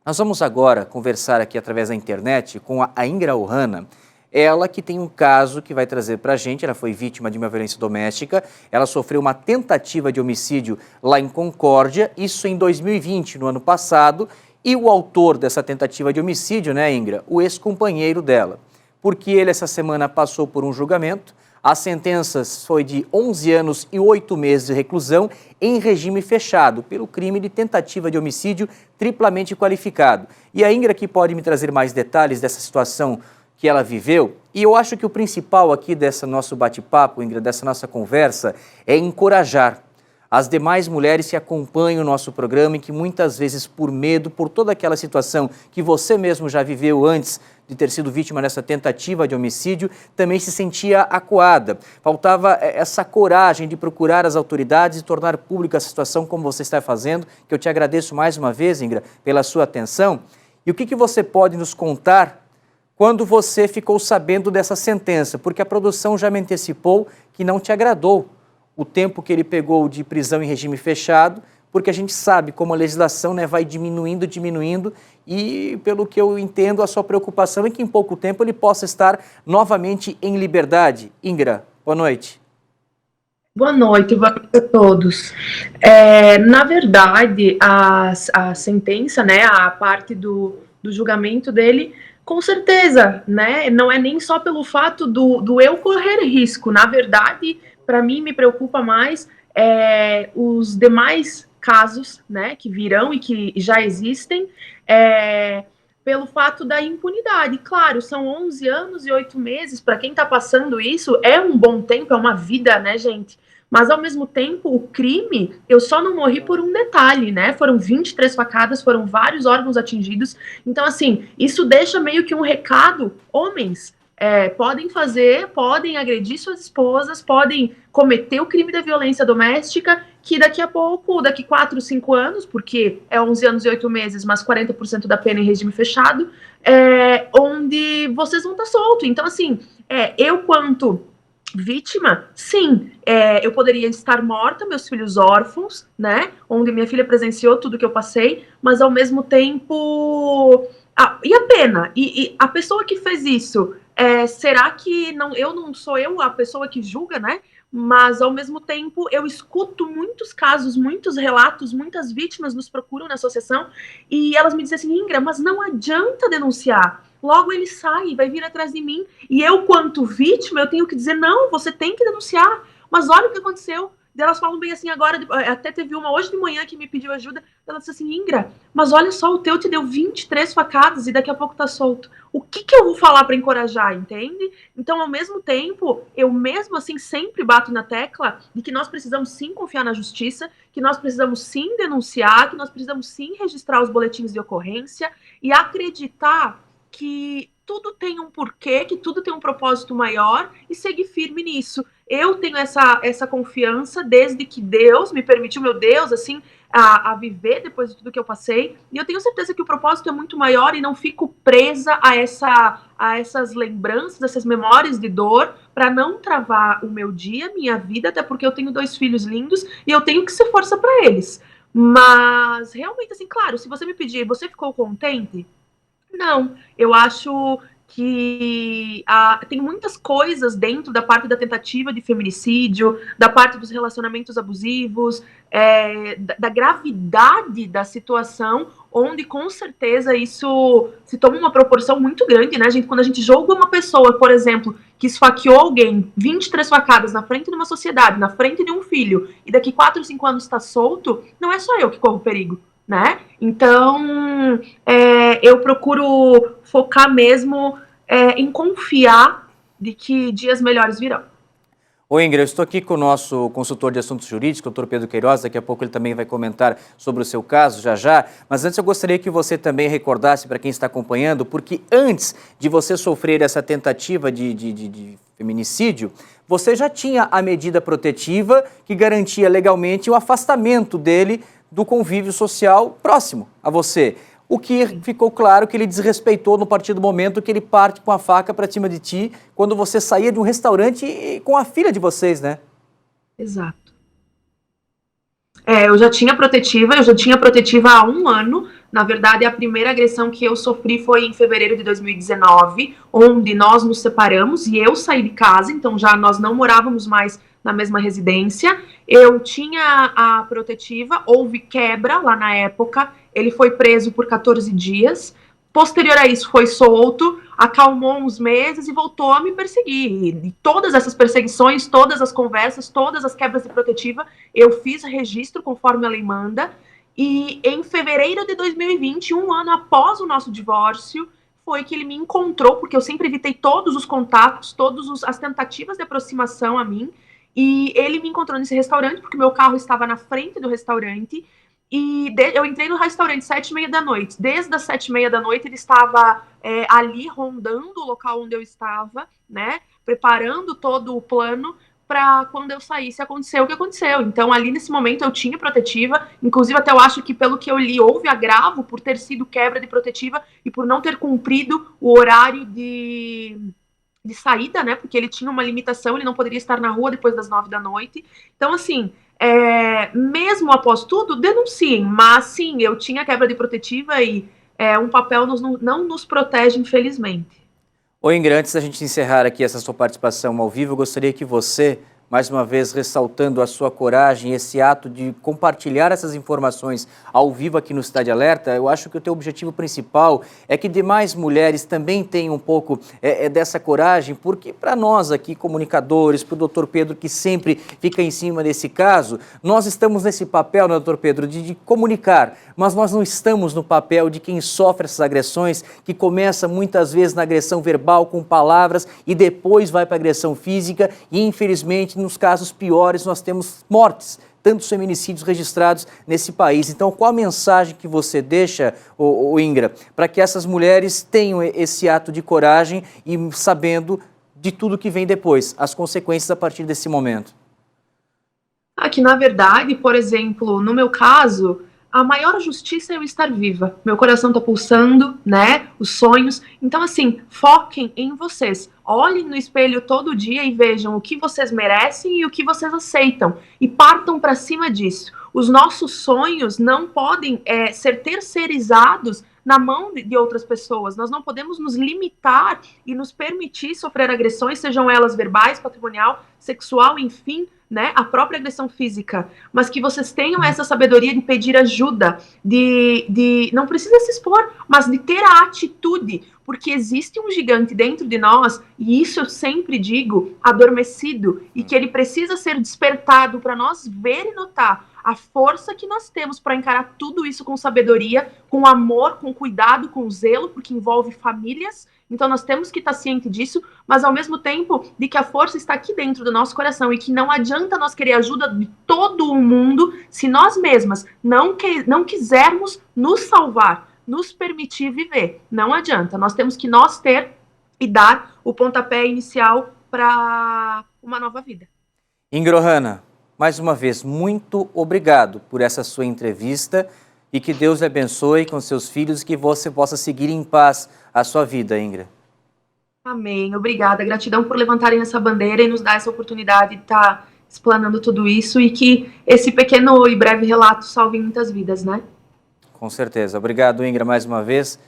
Nós vamos agora conversar aqui através da internet com a Ingra Ohana. Ela que tem um caso que vai trazer para a gente. Ela foi vítima de uma violência doméstica. Ela sofreu uma tentativa de homicídio lá em Concórdia, isso em 2020, no ano passado. E o autor dessa tentativa de homicídio, né, Ingra? O ex-companheiro dela. Porque ele essa semana passou por um julgamento. A sentença foi de 11 anos e 8 meses de reclusão em regime fechado, pelo crime de tentativa de homicídio triplamente qualificado. E a Ingra que pode me trazer mais detalhes dessa situação que ela viveu. E eu acho que o principal aqui desse nosso bate-papo, Ingra, dessa nossa conversa, é encorajar as demais mulheres que acompanham o nosso programa e que muitas vezes por medo, por toda aquela situação que você mesmo já viveu antes de ter sido vítima dessa tentativa de homicídio, também se sentia acuada. Faltava essa coragem de procurar as autoridades e tornar pública a situação como você está fazendo, que eu te agradeço mais uma vez, Ingra, pela sua atenção. E o que você pode nos contar quando você ficou sabendo dessa sentença? Porque a produção já me antecipou que não te agradou o tempo que ele pegou de prisão em regime fechado, porque a gente sabe como a legislação, né, vai diminuindo e, pelo que eu entendo, a sua preocupação é que em pouco tempo ele possa estar novamente em liberdade. Ingra, boa noite. Boa noite a todos. Na verdade, a sentença, né, a parte do julgamento dele, com certeza, né, não é nem só pelo fato do eu correr risco. Na verdade, para mim, me preocupa mais os demais casos, né, que virão e que já existem, pelo fato da impunidade. Claro, são 11 anos e 8 meses, para quem está passando isso, é um bom tempo, é uma vida, né, gente? Mas, ao mesmo tempo, o crime, eu só não morri por um detalhe, né? Foram 23 facadas, foram vários órgãos atingidos. Então, assim, isso deixa meio que um recado. Homens podem agredir suas esposas, podem cometer o crime da violência doméstica, que daqui a pouco, daqui 4, 5 anos, porque é 11 anos e 8 meses, mas 40% da pena em regime fechado, onde vocês vão estar soltos. Então, assim, eu quanto vítima, sim, eu poderia estar morta, meus filhos órfãos, né, onde minha filha presenciou tudo que eu passei, mas ao mesmo tempo, e a pena, e a pessoa que fez isso, será que não sou eu a pessoa que julga, né, mas ao mesmo tempo eu escuto muitos casos, muitos relatos, muitas vítimas nos procuram na associação, e elas me dizem assim, Ingra, mas não adianta denunciar, logo ele sai, vai vir atrás de mim, e eu, quanto vítima, eu tenho que dizer, não, você tem que denunciar, mas olha o que aconteceu. Elas falam bem assim agora, até teve uma hoje de manhã que me pediu ajuda, ela disse assim, Ingra, mas olha só, o teu te deu 23 facadas e daqui a pouco tá solto. O que eu vou falar para encorajar, entende? Então, ao mesmo tempo, eu mesmo assim sempre bato na tecla de que nós precisamos sim confiar na justiça, que nós precisamos sim denunciar, que nós precisamos sim registrar os boletins de ocorrência e acreditar que tudo tem um porquê, que tudo tem um propósito maior e seguir firme nisso. Eu tenho essa confiança desde que Deus me permitiu, meu Deus, assim, a viver depois de tudo que eu passei. E eu tenho certeza que o propósito é muito maior e não fico presa a essas lembranças, essas memórias de dor, para não travar o meu dia, minha vida, até porque eu tenho 2 filhos lindos e eu tenho que ser força para eles. Mas, realmente, assim, claro, se você me pedir, você ficou contente? Não, eu acho que tem muitas coisas dentro da parte da tentativa de feminicídio, da parte dos relacionamentos abusivos, da gravidade da situação, onde com certeza isso se toma uma proporção muito grande, né, gente? Quando a gente julga uma pessoa, por exemplo, que esfaqueou alguém, 23 facadas na frente de uma sociedade, na frente de um filho, e daqui 4, 5 anos está solto, não é só eu que corro perigo, né? Então, eu procuro focar mesmo em confiar de que dias melhores virão. Oi, Ingra, eu estou aqui com o nosso consultor de assuntos jurídicos, Dr. Pedro Queiroz. Daqui a pouco ele também vai comentar sobre o seu caso, já. Mas antes eu gostaria que você também recordasse para quem está acompanhando, porque antes de você sofrer essa tentativa de feminicídio, você já tinha a medida protetiva que garantia legalmente o afastamento dele do convívio social próximo a você. O que ficou claro que ele desrespeitou no partir do momento que ele parte com a faca para cima de ti quando você saía de um restaurante com a filha de vocês, né? Exato. Eu já tinha protetiva há 1 ano. Na verdade, a primeira agressão que eu sofri foi em fevereiro de 2019, onde nós nos separamos e eu saí de casa, então já nós não morávamos mais na mesma residência. Eu tinha a protetiva, houve quebra lá na época, ele foi preso por 14 dias. Posterior a isso, foi solto, acalmou uns meses e voltou a me perseguir. E todas essas perseguições, todas as conversas, todas as quebras de protetiva, eu fiz registro conforme a lei manda. E em fevereiro de 2020, 1 ano após o nosso divórcio, foi que ele me encontrou, porque eu sempre evitei todos os contatos, todas as tentativas de aproximação a mim. E ele me encontrou nesse restaurante, porque meu carro estava na frente do restaurante. E eu entrei no restaurante 7h30 da noite. Desde as 7h30 da noite, ele estava ali rondando o local onde eu estava, né? Preparando todo o plano para quando eu saísse acontecer o que aconteceu. Então, ali nesse momento, eu tinha protetiva. Inclusive, até eu acho que, pelo que eu li, houve agravo por ter sido quebra de protetiva e por não ter cumprido o horário de saída, né? Porque ele tinha uma limitação, ele não poderia estar na rua depois das 9 da noite. Então, assim, mesmo após tudo, denunciem. Mas, sim, eu tinha quebra de protetiva e um papel não nos protege, infelizmente. Ô Ingrid, antes da gente encerrar aqui essa sua participação ao vivo, eu gostaria que você, mais uma vez, ressaltando a sua coragem, esse ato de compartilhar essas informações ao vivo aqui no Cidade Alerta, eu acho que o teu objetivo principal é que demais mulheres também tenham um pouco dessa coragem, porque para nós aqui, comunicadores, para o Dr. Pedro, que sempre fica em cima desse caso, nós estamos nesse papel, né, Dr. Pedro, de comunicar, mas nós não estamos no papel de quem sofre essas agressões, que começa muitas vezes na agressão verbal, com palavras, e depois vai para a agressão física, e infelizmente, nos casos piores, nós temos mortes, tantos feminicídios registrados nesse país. Então, qual a mensagem que você deixa, Ingra, para que essas mulheres tenham esse ato de coragem e sabendo de tudo que vem depois, as consequências a partir desse momento? Que, na verdade, por exemplo, no meu caso, a maior justiça é eu estar viva. Meu coração tá pulsando, né? Os sonhos. Então, assim, foquem em vocês. Olhem no espelho todo dia e vejam o que vocês merecem e o que vocês aceitam. E partam para cima disso. Os nossos sonhos não podem ser terceirizados na mão de outras pessoas. Nós não podemos nos limitar e nos permitir sofrer agressões, sejam elas verbais, patrimonial, sexual, enfim, né, a própria agressão física, mas que vocês tenham essa sabedoria de pedir ajuda, não precisa se expor, mas de ter a atitude, porque existe um gigante dentro de nós, e isso eu sempre digo, adormecido, e que ele precisa ser despertado para nós ver e notar a força que nós temos para encarar tudo isso com sabedoria, com amor, com cuidado, com zelo, porque envolve famílias. Então nós temos que estar ciente disso, mas ao mesmo tempo de que a força está aqui dentro do nosso coração e que não adianta nós querer ajuda de todo o mundo se nós mesmas não quisermos nos salvar, nos permitir viver. Não adianta, nós temos que nós ter e dar o pontapé inicial para uma nova vida. Ingrid Ohana, mais uma vez, muito obrigado por essa sua entrevista e que Deus lhe abençoe com seus filhos e que você possa seguir em paz a sua vida, Ingrid. Amém. Obrigada. Gratidão por levantarem essa bandeira e nos dar essa oportunidade de estar explanando tudo isso e que esse pequeno e breve relato salve muitas vidas, né? Com certeza. Obrigado, Ingrid, mais uma vez.